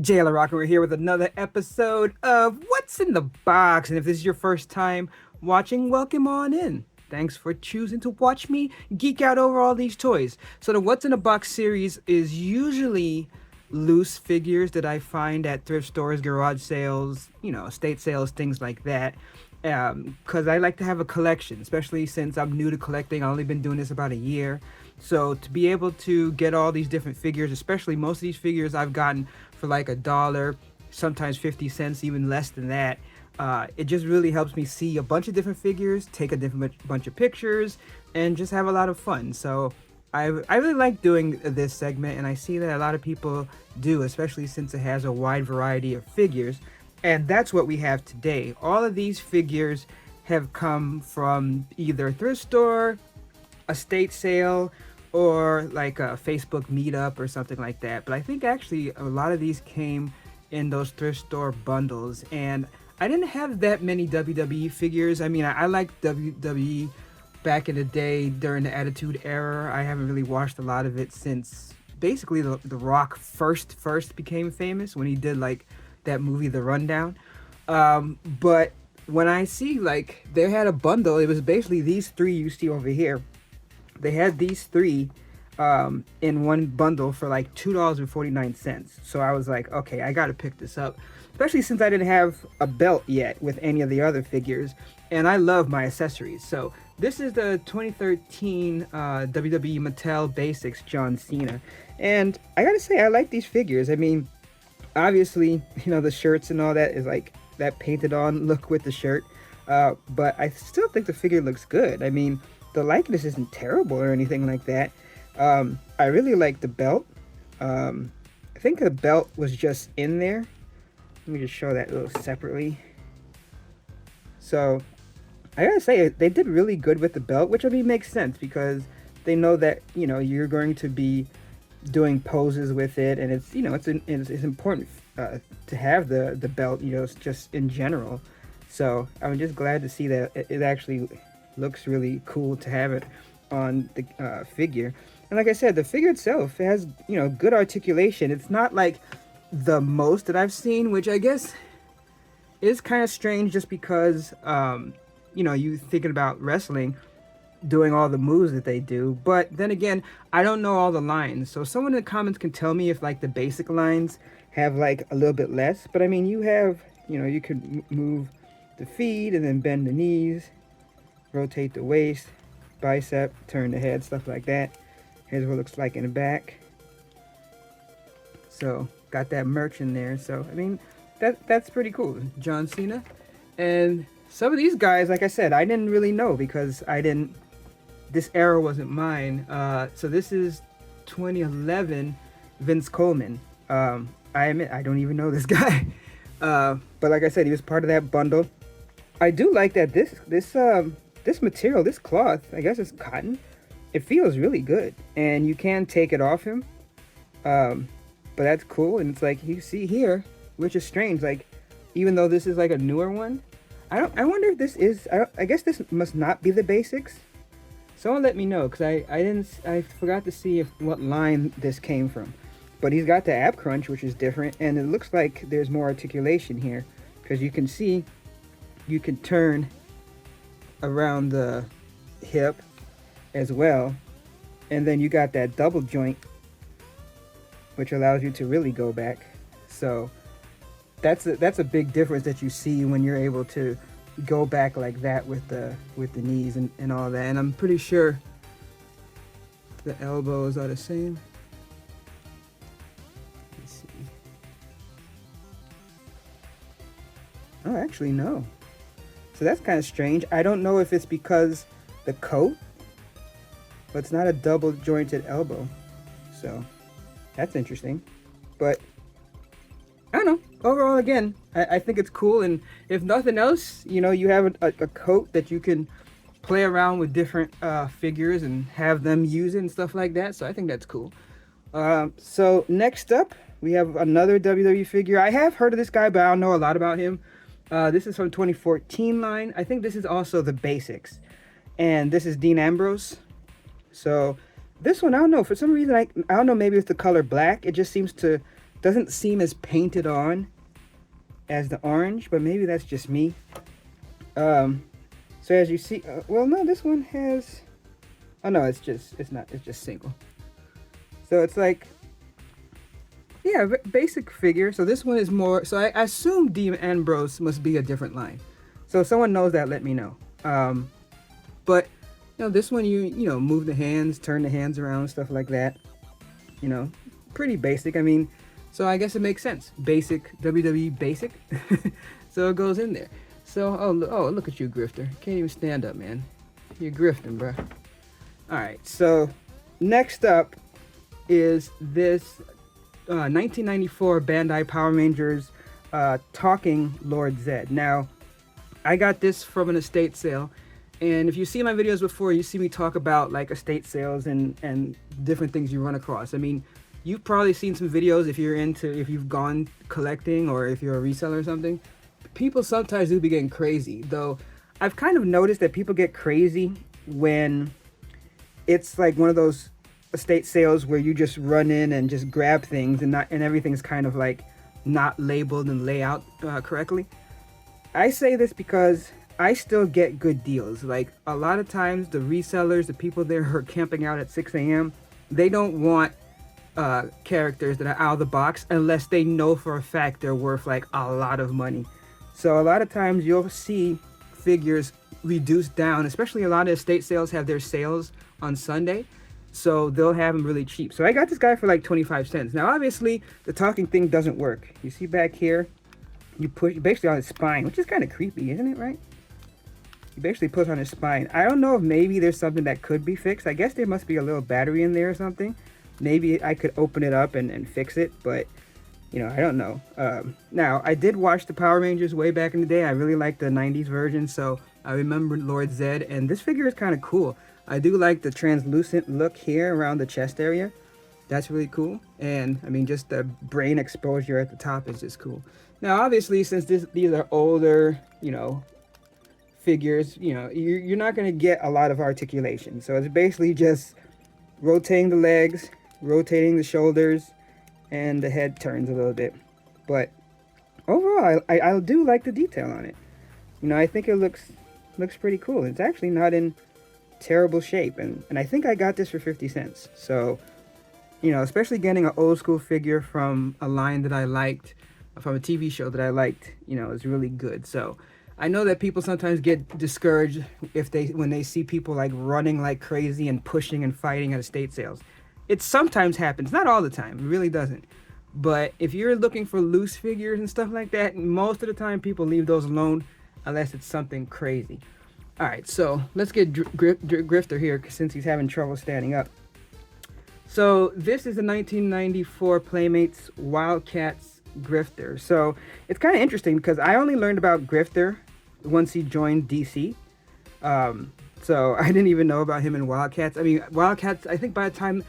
JL Rocker, we're here with another episode of What's in the Box. And if this is your first time watching, welcome on in. Thanks for choosing to watch me geek out over all these toys. So the What's in the Box series is usually loose figures that I find at thrift stores, garage sales, estate sales, things like that. Because I like to have a collection, especially since I'm new to collecting. I've only been doing this about a year. So to be able to get all these different figures, especially most of these figures I've gotten for like $1, sometimes 50 cents, even less than that. It just really helps me see a bunch of different figures, take a different bunch of pictures, and just have a lot of fun. So I really like doing this segment, and I see that a lot of people do, especially since it has a wide variety of figures. And that's what we have today. All of these figures have come from either a thrift store, a state sale, or like a Facebook meetup or something like that. But I think actually a lot of these came in those thrift store bundles. And I didn't have that many WWE figures. I mean, I liked WWE back in the day during the Attitude Era. I haven't really watched a lot of it since basically the Rock first became famous when he did like that movie The Rundown. But when I see like they had a bundle, it was basically these three you see over here. They had these three in one bundle for like $2.49. So I was like, okay, I gotta pick this up, especially since I didn't have a belt yet with any of the other figures, and I love my accessories. So this is the 2013 WWE Mattel Basics John Cena, and I gotta say I like these figures. I mean, obviously, the shirts and all that is like that painted on look with the shirt, but I still think the figure looks good. I mean, the likeness isn't terrible or anything like that. I really like the belt. I think the belt was just in there. Let me just show that a little separately. So I gotta say they did really good with the belt, which I mean makes sense because they know that you're going to be doing poses with it, and it's important to have the belt, just in general. So I'm just glad to see that it actually looks really cool to have it on the figure. And like I said, the figure itself has good articulation. It's not like the most that I've seen, which I guess is kind of strange just because you thinking about wrestling doing all the moves that they do. But then again, I don't know all the lines, so someone in the comments can tell me if like the basic lines have like a little bit less. But I mean, you have you could move the feet and then bend the knees, rotate the waist, bicep, turn the head, stuff like that. Here's what it looks like in the back. So got that merch in there. So I mean, that's pretty cool. John Cena. And some of these guys, like I said, I didn't really know because this era wasn't mine. So this is 2011 Vince Coleman. I admit I don't even know this guy. But like I said, he was part of that bundle. I do like that this material, this cloth, I guess it's cotton, it feels really good, and you can take it off him, but that's cool. And it's like you see here, which is strange, like even though this is like a newer one, I wonder if this is, I guess this must not be the basics. Someone let me know, because I forgot to see what line this came from. But he's got the ab crunch, which is different, and it looks like there's more articulation here, because you can see you can turn around the hip as well, and then you got that double joint, which allows you to really go back. So that's a big difference that you see when you're able to go back like that with the knees and all that. And I'm pretty sure the elbows are the same. Let's see. Oh, actually no. So that's kind of strange. I don't know if it's because the coat, but it's not a double jointed elbow. So that's interesting. But I don't know. Overall, again, I think it's cool. And if nothing else, you have a coat that you can play around with different figures and have them use it and stuff like that. So I think that's cool. So next up, we have another WWE figure. I have heard of this guy, but I don't know a lot about him. This is from 2014 line. I think this is also the basics. And this is Dean Ambrose. So this one, I don't know. For some reason, I don't know, maybe it's the color black. It just seems to doesn't seem as painted on as the orange, but maybe that's just me. Um, so as you see, well, no, this one has. Oh no, it's not. It's just single. So it's like, yeah, basic figure. So this one is more. So I assume Dean Ambrose must be a different line. So if someone knows that, let me know. But this one you know move the hands, turn the hands around, stuff like that. You know, pretty basic. I mean, so I guess it makes sense. Basic WWE basic. So it goes in there. So oh look at you, grifter. Can't even stand up, man. You're grifting, bro. All right. So next up is this 1994 Bandai Power Rangers Talking Lord Zedd. Now, I got this from an estate sale, and if you see my videos before, you see me talk about like estate sales and different things you run across. I mean, you've probably seen some videos if you've gone collecting or if you're a reseller or something. People sometimes do be getting crazy, though. I've kind of noticed that people get crazy when it's like one of those estate sales where you just run in and just grab things and everything's kind of like not labeled and laid out correctly. I say this because I still get good deals. Like a lot of times the resellers, the people there who are camping out at 6 a.m., they don't want characters that are out of the box unless they know for a fact they're worth like a lot of money. So a lot of times you'll see figures reduced down, especially a lot of estate sales have their sales on Sunday. So they'll have them really cheap. So I got this guy for like 25 cents. Now, obviously, the talking thing doesn't work. You see back here, you push basically on his spine, which is kind of creepy, isn't it, right? You basically push on his spine. I don't know if maybe there's something that could be fixed. I guess there must be a little battery in there or something. Maybe I could open it up and fix it, but I don't know. Now, I did watch the Power Rangers way back in the day. I really liked the 90s version, so I remember Lord Zedd, and this figure is kind of cool. I do like the translucent look here around the chest area. That's really cool. And I mean, just the brain exposure at the top is just cool. Now, obviously, since these are older, figures, you're not going to get a lot of articulation. So it's basically just rotating the legs, rotating the shoulders, and the head turns a little bit. But overall, I do like the detail on it. I think it looks pretty cool. It's actually not in terrible shape, and I think I got this for 50 cents. So especially getting an old school figure from a line that I liked, from a TV show that I liked, is really good. So I know that people sometimes get discouraged when they see people like running like crazy and pushing and fighting at estate sales. It sometimes happens, not all the time, it really doesn't. But if you're looking for loose figures and stuff like that, most of the time people leave those alone unless it's something crazy. All right, so let's get Grifter here since he's having trouble standing up. So this is a 1994 Playmates Wildcats Grifter. So it's kind of interesting because I only learned about Grifter once he joined DC. So I didn't even know about him in Wildcats. I mean, Wildcats, I think by the time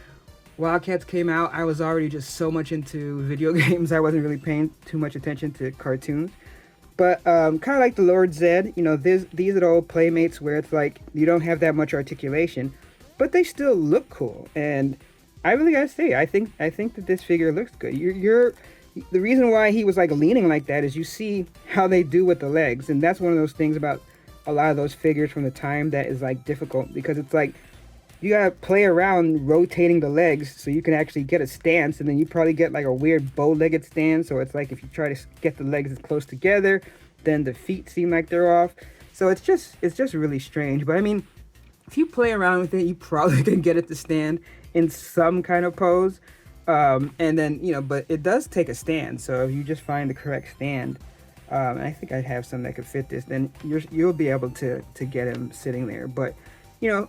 Wildcats came out, I was already just so much into video games, I wasn't really paying too much attention to cartoons. But kind of like the Lord Zedd, these are the old Playmates where it's like you don't have that much articulation, but they still look cool. And I really gotta say, I think that this figure looks good. The reason why he was like leaning like that is you see how they do with the legs, and that's one of those things about a lot of those figures from the time that is like difficult, because it's like you gotta play around rotating the legs so you can actually get a stance, and then you probably get like a weird bow-legged stance. So it's like if you try to get the legs as close together, then the feet seem like they're off. So it's just really strange. But I mean, if you play around with it, you probably can get it to stand in some kind of pose. And then but it does take a stand. So if you just find the correct stand, and I think I have some that could fit this, then you'll be able to get him sitting there. But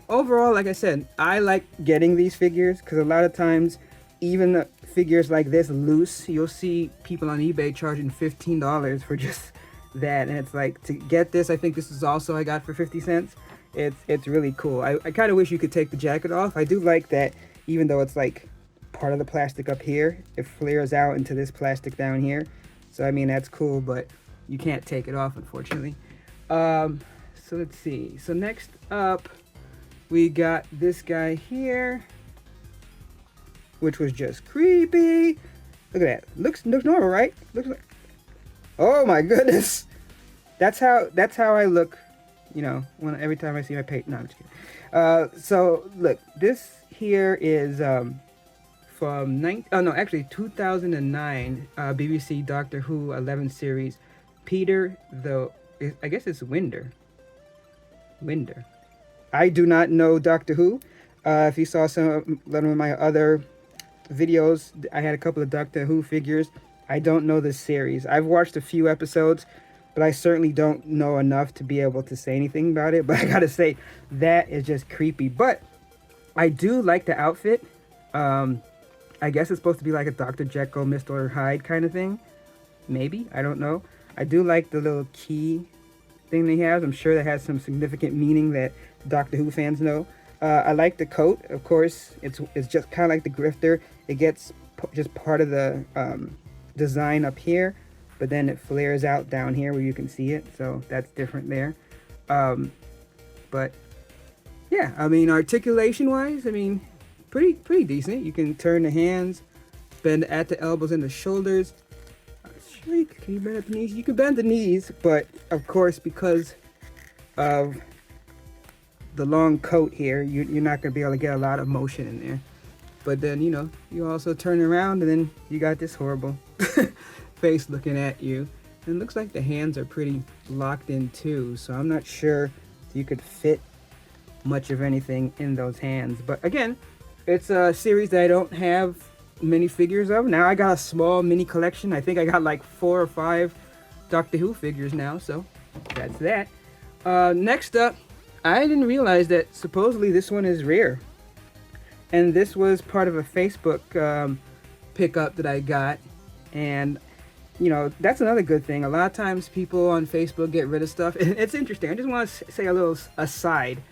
overall, like I said, I like getting these figures because a lot of times, even the figures like this loose, you'll see people on eBay charging $15 for just that. And it's like, to get this, I think this is also I got for 50 cents. It's really cool. I kind of wish you could take the jacket off. I do like that, even though it's like part of the plastic up here, it flares out into this plastic down here. So I mean, that's cool, but you can't take it off, unfortunately. So let's see. So next up, we got this guy here, which was just creepy. Look at that. Looks normal, right? Looks like. Oh my goodness. That's how I look. You know, when every time I see my page. No, I'm just kidding. So look, this here is from oh no, actually 2009 BBC Doctor Who 11 series. Peter the I guess it's Winder. I do not know Doctor Who. If you saw one of my other videos, I had a couple of Doctor Who figures. I don't know the series. I've watched a few episodes, but I certainly don't know enough to be able to say anything about it. But I gotta say, that is just creepy. But I do like the outfit. I guess it's supposed to be like a Dr. Jekyll, Mr. Hyde kind of thing. Maybe. I don't know. I do like the little key thing they have. I'm sure that has some significant meaning that Doctor Who fans know. I like the coat. Of course, it's just kind of like the Grifter. It gets just part of the design up here, but then it flares out down here where you can see it. So that's different there. But yeah, I mean, articulation wise, I mean, pretty decent. You can turn the hands, bend at the elbows and the shoulders. Shriek, can you bend at the knees? You can bend the knees, but of course, because of the long coat here, you're not going to be able to get a lot of motion in there. But then, you know, you also turn around and then you got this horrible face looking at you. And it looks like the hands are pretty locked in too, so I'm not sure you could fit much of anything in those hands. But again, it's a series that I don't have many figures of. Now I got a small mini collection. I think I got like 4 or 5 Doctor Who figures now, so that's that. Next up, I didn't realize that supposedly this one is rare. And this was part of a Facebook pickup that I got. And, you know, that's another good thing. A lot of times people on Facebook get rid of stuff. And it's interesting. I just want to say a little aside.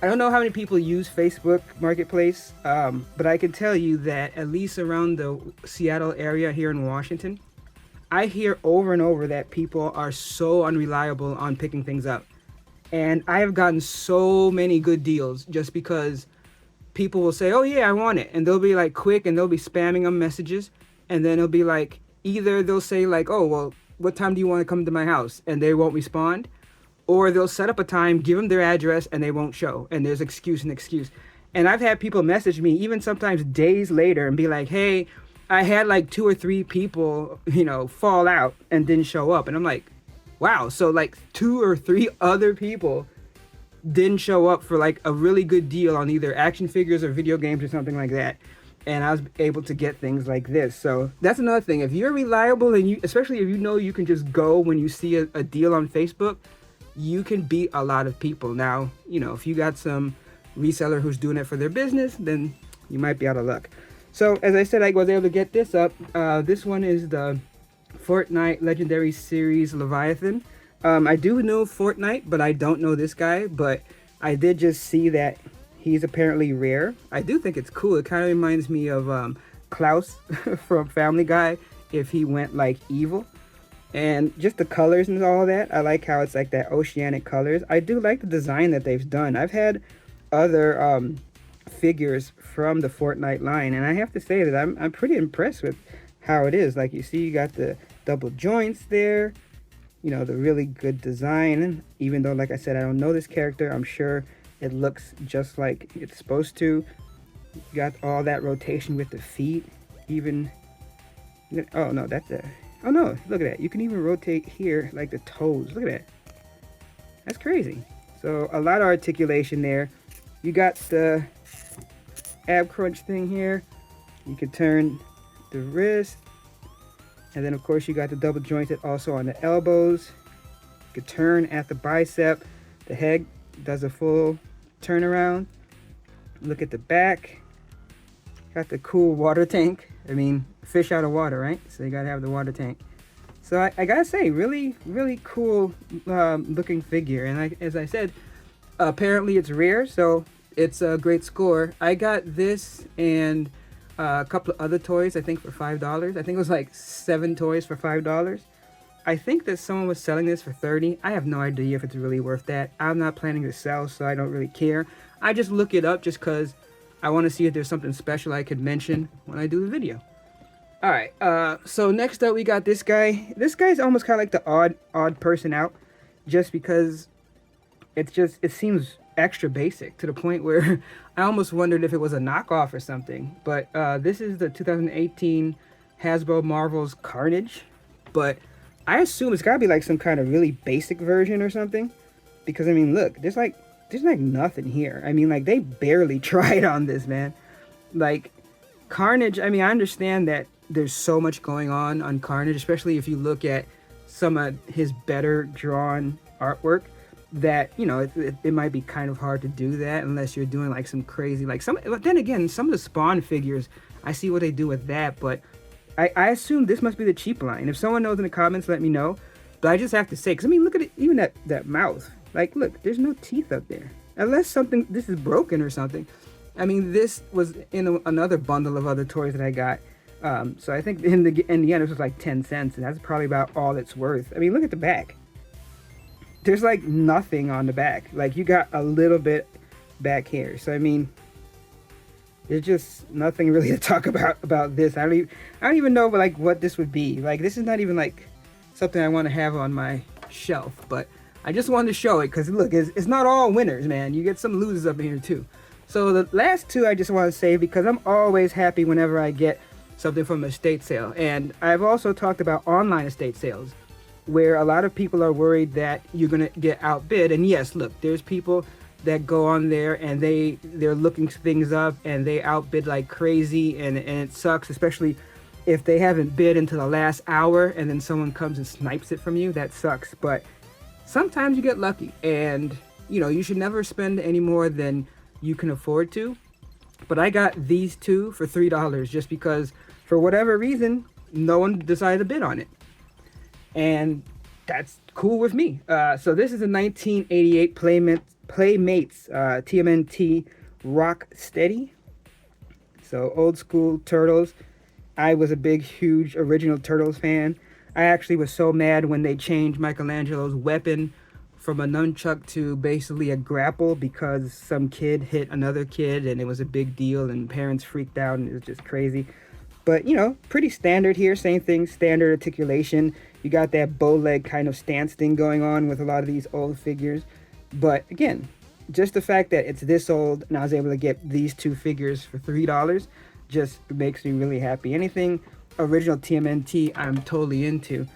I don't know how many people use Facebook Marketplace, but I can tell you that at least around the Seattle area here in Washington, I hear over and over that people are so unreliable on picking things up. And I have gotten so many good deals just because people will say, oh yeah, I want it. And they'll be like quick and they'll be spamming them messages. And then it'll be like, either they'll say like, oh, well, what time do you want to come to my house? And they won't respond. Or they'll set up a time, give them their address, and they won't show. And there's excuse and excuse. And I've had people message me even sometimes days later and be like, hey, I had like 2 or 3 people, you know, fall out and didn't show up. And I'm like, wow. So like 2 or 3 other people didn't show up for like a really good deal on either action figures or video games or something like that. And I was able to get things like this. So that's another thing. If you're reliable and you, especially if you know you can just go when you see a deal on Facebook, you can beat a lot of people. Now, you know, if you got some reseller who's doing it for their business, then you might be out of luck. So as I said, I was able to get this up. This one is the Fortnite Legendary Series Leviathan. I do know Fortnite, but I don't know this guy. But I did just see that he's apparently rare. I do think it's cool. It kind of reminds me of Klaus from Family Guy if he went like evil. And just the colors and all that, I like how it's like that oceanic colors. I do like the design that they've done. I've had other figures from the Fortnite line, and I have to say that I'm pretty impressed with how it is. Like you see, you got the double joints there, you know, the really good design. Even though, like I said, I don't know this character, I'm sure it looks just like it's supposed to. You got all that rotation with the feet, even. Oh no, that's a. Oh no, look at that. You can even rotate here like the toes. Look at that. That's crazy. So a lot of articulation there. You got the ab crunch thing here. You can turn the wrist. And then of course you got the double jointed also on the elbows. You can turn at the bicep. The head does a full turnaround. Look at the back. Got the cool water tank. I mean, fish out of water, right? So you gotta have the water tank. So I gotta say, really, really cool looking figure. And as I said, apparently it's rare, so it's a great score. I got this and a couple of other toys, I think for $5. I think it was like 7 toys for $5. I think that someone was selling this for $30. I have no idea if it's really worth that. I'm not planning to sell, so I don't really care. I just look it up just because I want to see if there's something special I could mention when I do the video. All right. So next up we got this guy. This guy's almost kind of like the odd person out, just because it seems extra basic to the point where I almost wondered if it was a knockoff or something. But this is the 2018 Hasbro Marvel's Carnage, but I assume it's gotta be like some kind of really basic version or something, because I mean, look, there's like nothing here. I mean, like they barely tried on this, man. Like Carnage, I mean, I understand that there's so much going on Carnage, especially if you look at some of his better drawn artwork. That it might be kind of hard to do that unless you're doing like some crazy like some. But then again, some of the Spawn figures, I see what they do with that. But I assume this must be the cheap line. If someone knows in the comments, let me know. But I just have to say, because I mean, look at it, even that mouth. Like, look, there's no teeth up there. Unless this is broken or something. I mean, this was in another bundle of other toys that I got. So I think in the end, it was like 10 cents, and that's probably about all it's worth. I mean, look at the back. There's like nothing on the back. Like you got a little bit back here. So I mean, there's just nothing really to talk about this. I don't even know like what this would be. Like this is not even like something I want to have on my shelf. But I just wanted to show it because look, it's not all winners, man. You get some losers up in here too. So the last two I just want to say because I'm always happy whenever I get something from an estate sale. And I've also talked about online estate sales, where a lot of people are worried that you're gonna get outbid. And yes, look, there's people that go on there and they're looking things up and they outbid like crazy, and it sucks, especially if they haven't bid until the last hour and then someone comes and snipes it from you. That sucks. But sometimes you get lucky, and you should never spend any more than you can afford to. But I got these two for $3 just because for whatever reason no one decided to bid on it, and that's cool with me. So this is a 1988 Playmates TMNT Rock Steady. So old school Turtles. I was a big, huge original Turtles fan. I actually was so mad when they changed Michelangelo's weapon from a nunchuck to basically a grapple because some kid hit another kid and it was a big deal and parents freaked out and it was just crazy. But pretty standard here. Same thing, standard articulation. You got that bow leg kind of stance thing going on with a lot of these old figures. But again, just the fact that it's this old and I was able to get these two figures for $3 just makes me really happy. Anything original TMNT I'm totally into.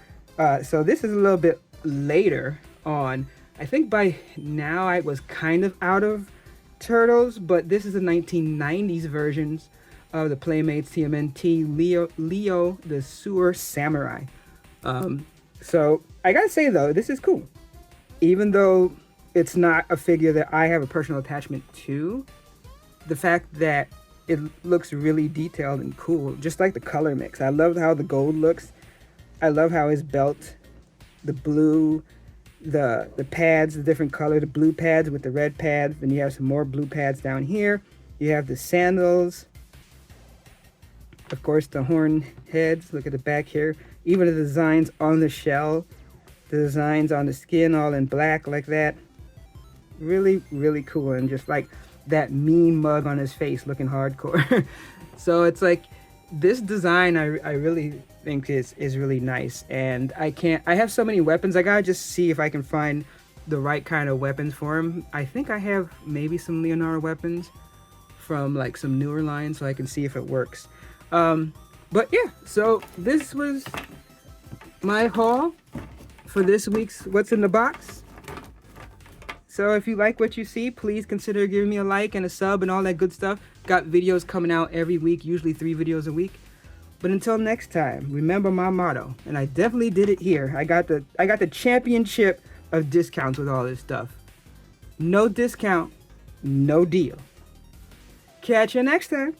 So this is a little bit later on. I think by now I was kind of out of Turtles, but this is the 1990s versions of the Playmates TMNT Leo the Sewer Samurai. So I gotta say though, this is cool. Even though it's not a figure that I have a personal attachment to, the fact that it looks really detailed and cool, just like the color mix. I love how the gold looks. I love how his belt, the blue, the pads, the different color, the blue pads with the red pads. Then you have some more blue pads down here. You have the sandals. Of course, the horn heads. Look at the back here. Even the designs on the shell, the designs on the skin all in black like that. Really, really cool. And just like that mean mug on his face looking hardcore. So it's like this design I really think is really nice. And I have so many weapons. I gotta just see if I can find the right kind of weapons for him. I think I have maybe some Leonardo weapons from like some newer lines, so I can see if it works. But yeah, so this was my haul for this week's What's in the Box. So if you like what you see, please consider giving me a like and a sub and all that good stuff. Got videos coming out every week, usually 3 videos a week. But until next time, remember my motto, and I definitely did it here. I got the championship of discounts with all this stuff. No discount, no deal. Catch you next time.